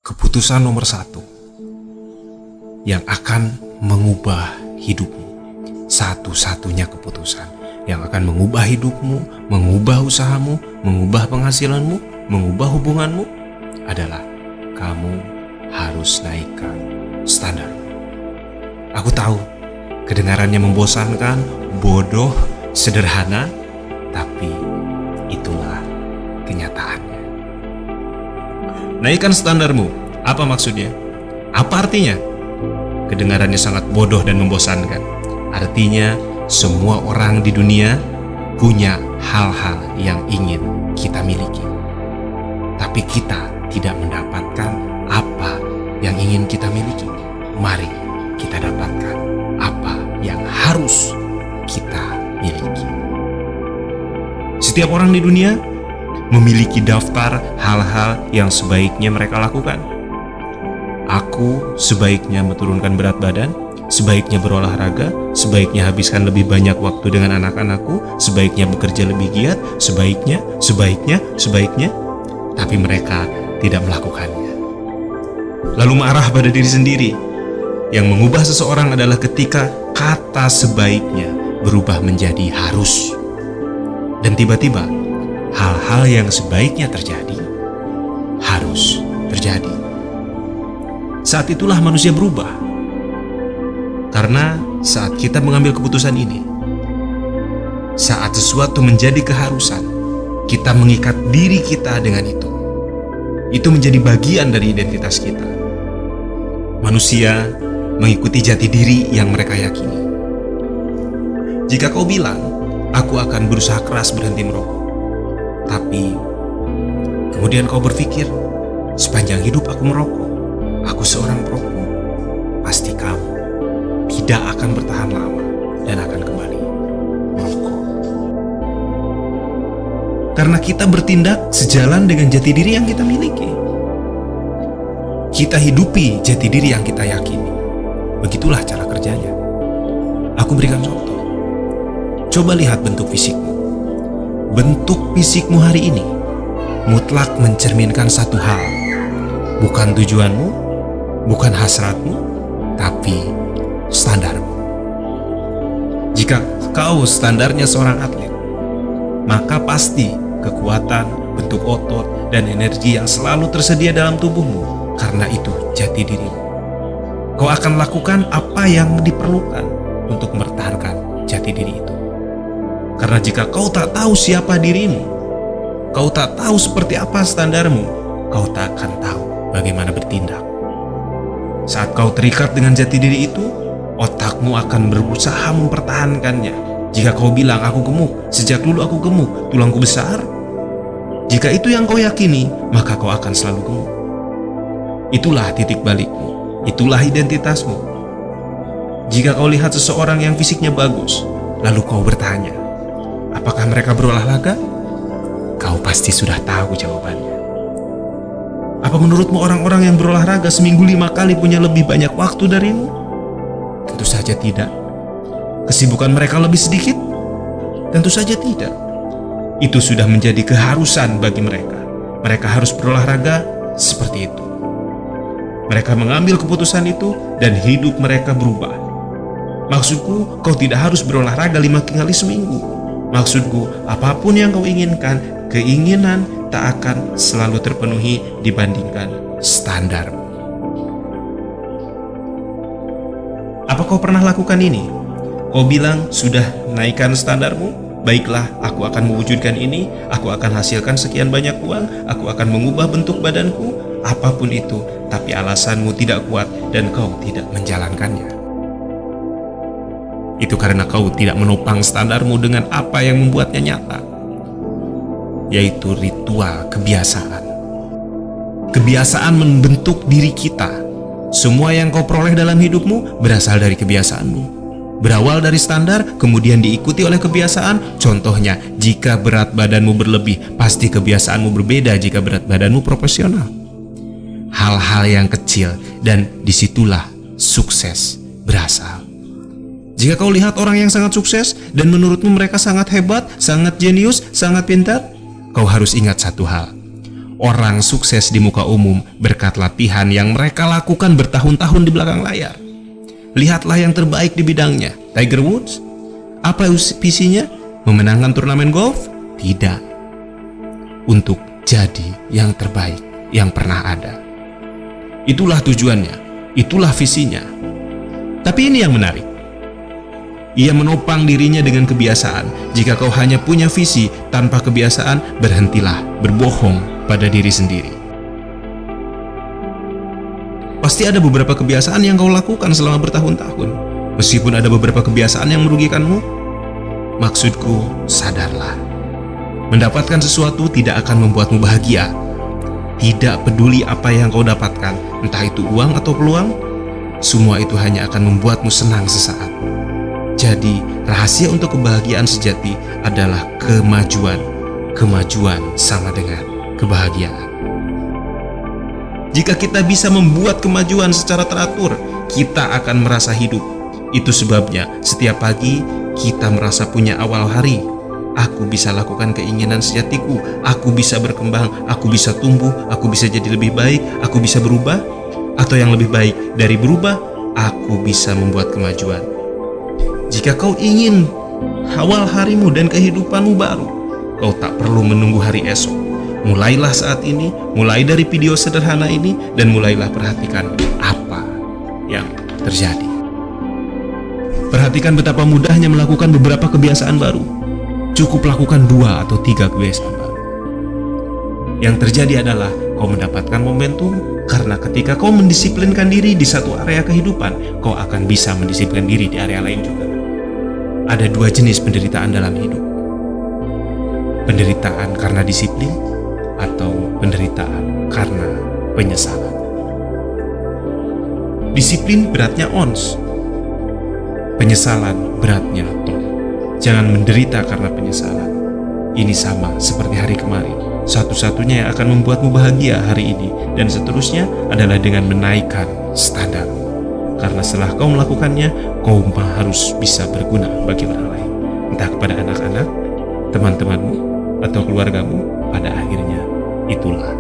keputusan nomor satu yang akan mengubah hidupmu. Satu-satunya keputusan yang akan mengubah hidupmu, mengubah usahamu, mengubah penghasilanmu, mengubah hubunganmu adalah kamu harus naikkan standar. Aku tahu kedengarannya membosankan, bodoh, sederhana, tapi itulah kenyataannya. Naikkan standarmu. Apa maksudnya? Apa artinya? Kedengarannya sangat bodoh dan membosankan. Artinya semua orang di dunia punya hal-hal yang ingin kita miliki, tapi kita tidak mendapatkan apa yang ingin kita miliki. Mari kita dapatkan apa yang harus kita miliki. Setiap orang di dunia memiliki daftar hal-hal yang sebaiknya mereka lakukan. Aku sebaiknya menurunkan berat badan, sebaiknya berolahraga, sebaiknya habiskan lebih banyak waktu dengan anak-anakku, sebaiknya bekerja lebih giat, sebaiknya, tapi mereka tidak melakukannya. Lalu marah pada diri sendiri. Yang mengubah seseorang adalah ketika kata sebaiknya berubah menjadi harus. Dan tiba-tiba hal-hal yang sebaiknya terjadi harus terjadi. Saat itulah manusia berubah. Karena saat kita mengambil keputusan ini, saat sesuatu menjadi keharusan, kita mengikat diri kita dengan itu. Itu menjadi bagian dari identitas kita. Manusia mengikuti jati diri yang mereka yakini. Jika kau bilang, aku akan berusaha keras berhenti merokok, tapi kemudian kau berpikir, sepanjang hidup aku merokok, aku seorang perokok, pasti kamu tidak akan bertahan lama dan akan kembali merokok. Karena kita bertindak sejalan dengan jati diri yang kita miliki. Kita hidupi jati diri yang kita yakini. Begitulah cara kerjanya. Aku berikan contoh. Coba lihat bentuk fisikmu. Bentuk fisikmu hari ini mutlak mencerminkan satu hal. Bukan tujuanmu, bukan hasratmu, tapi standarmu. Jika kau standarnya seorang atlet, maka pasti kekuatan, bentuk otot, dan energi yang selalu tersedia dalam tubuhmu. Karena itu jati dirimu. Kau akan lakukan apa yang diperlukan untuk mempertahankan jati diri itu. Karena jika kau tak tahu siapa dirimu, kau tak tahu seperti apa standarmu, kau tak akan tahu bagaimana bertindak. Saat kau terikat dengan jati diri itu, otakmu akan berusaha mempertahankannya. Jika kau bilang, aku gemuk, sejak dulu aku gemuk, tulangku besar. Jika itu yang kau yakini, maka kau akan selalu gemuk. Itulah titik balikmu, itulah identitasmu. Jika kau lihat seseorang yang fisiknya bagus, lalu kau bertanya, apakah mereka berolahraga? Kau pasti sudah tahu jawabannya. Apa menurutmu orang-orang yang berolahraga seminggu 5 kali punya lebih banyak waktu darimu? Tentu saja tidak. Kesibukan mereka lebih sedikit? Tentu saja tidak. Itu sudah menjadi keharusan bagi mereka. Mereka harus berolahraga seperti itu. Mereka mengambil keputusan itu dan hidup mereka berubah. Maksudku, kau tidak harus berolahraga 5 kali seminggu. Maksudku, apapun yang kau inginkan, keinginan tak akan selalu terpenuhi dibandingkan standar. Apa kau pernah lakukan ini? Kau bilang, sudah naikkan standarmu? Baiklah, aku akan mewujudkan ini, aku akan hasilkan sekian banyak uang, aku akan mengubah bentuk badanku, apapun itu, tapi alasanmu tidak kuat dan kau tidak menjalankannya. Itu karena kau tidak menopang standarmu dengan apa yang membuatnya nyata, yaitu ritual kebiasaan. Kebiasaan membentuk diri kita. Semua yang kau peroleh dalam hidupmu berasal dari kebiasaanmu. Berawal dari standar, kemudian diikuti oleh kebiasaan. Contohnya, jika berat badanmu berlebih, pasti kebiasaanmu berbeda jika berat badanmu proporsional. Hal-hal yang kecil, dan disitulah sukses berasal. Jika kau lihat orang yang sangat sukses, dan menurutmu mereka sangat hebat, sangat jenius, sangat pintar, kau harus ingat satu hal. orang sukses di muka umum berkat latihan yang mereka lakukan bertahun-tahun di belakang layar. Lihatlah yang terbaik di bidangnya. Tiger Woods, apa visinya? Memenangkan turnamen golf? Tidak. Untuk jadi yang terbaik yang pernah ada. Itulah tujuannya, itulah visinya. Tapi ini yang menarik. Ia menopang dirinya dengan kebiasaan. Jika kau hanya punya visi tanpa kebiasaan, berhentilah berbohong pada diri sendiri. Pasti ada beberapa kebiasaan yang kau lakukan selama bertahun-tahun. Meskipun ada beberapa kebiasaan yang merugikanmu, maksudku, sadarlah. Mendapatkan sesuatu tidak akan membuatmu bahagia. Tidak peduli apa yang kau dapatkan, entah itu uang atau peluang, semua itu hanya akan membuatmu senang sesaat. Jadi, rahasia untuk kebahagiaan sejati adalah kemajuan. Kemajuan sama dengan kebahagiaan. Jika kita bisa membuat kemajuan secara teratur, kita akan merasa hidup. Itu sebabnya setiap pagi kita merasa punya awal hari. Aku bisa lakukan keinginan sejatiku, aku bisa berkembang, aku bisa tumbuh, aku bisa jadi lebih baik, aku bisa berubah, atau yang lebih baik dari berubah, aku bisa membuat kemajuan. Jika kau ingin awal harimu dan kehidupanmu baru, kau tak perlu menunggu hari esok. Mulailah saat ini, mulai dari video sederhana ini, dan mulailah perhatikan apa yang terjadi. Perhatikan betapa mudahnya melakukan beberapa kebiasaan baru. Cukup lakukan 2 atau 3 kebiasaan baru. Yang terjadi adalah kau mendapatkan momentum, karena ketika kau mendisiplinkan diri di satu area kehidupan, kau akan bisa mendisiplinkan diri di area lain juga. Ada 2 jenis penderitaan dalam hidup. Penderitaan karena disiplin atau penderitaan karena penyesalan. Disiplin beratnya ons, penyesalan beratnya ton. Jangan menderita karena penyesalan. Ini sama seperti hari kemarin. Satu-satunya yang akan membuatmu bahagia hari ini dan seterusnya adalah dengan menaikkan standar. Karena setelah kau melakukannya, kau harus bisa berguna bagi orang lain. Entah kepada anak-anak, teman-temanmu, atau keluargamu, pada akhirnya itulah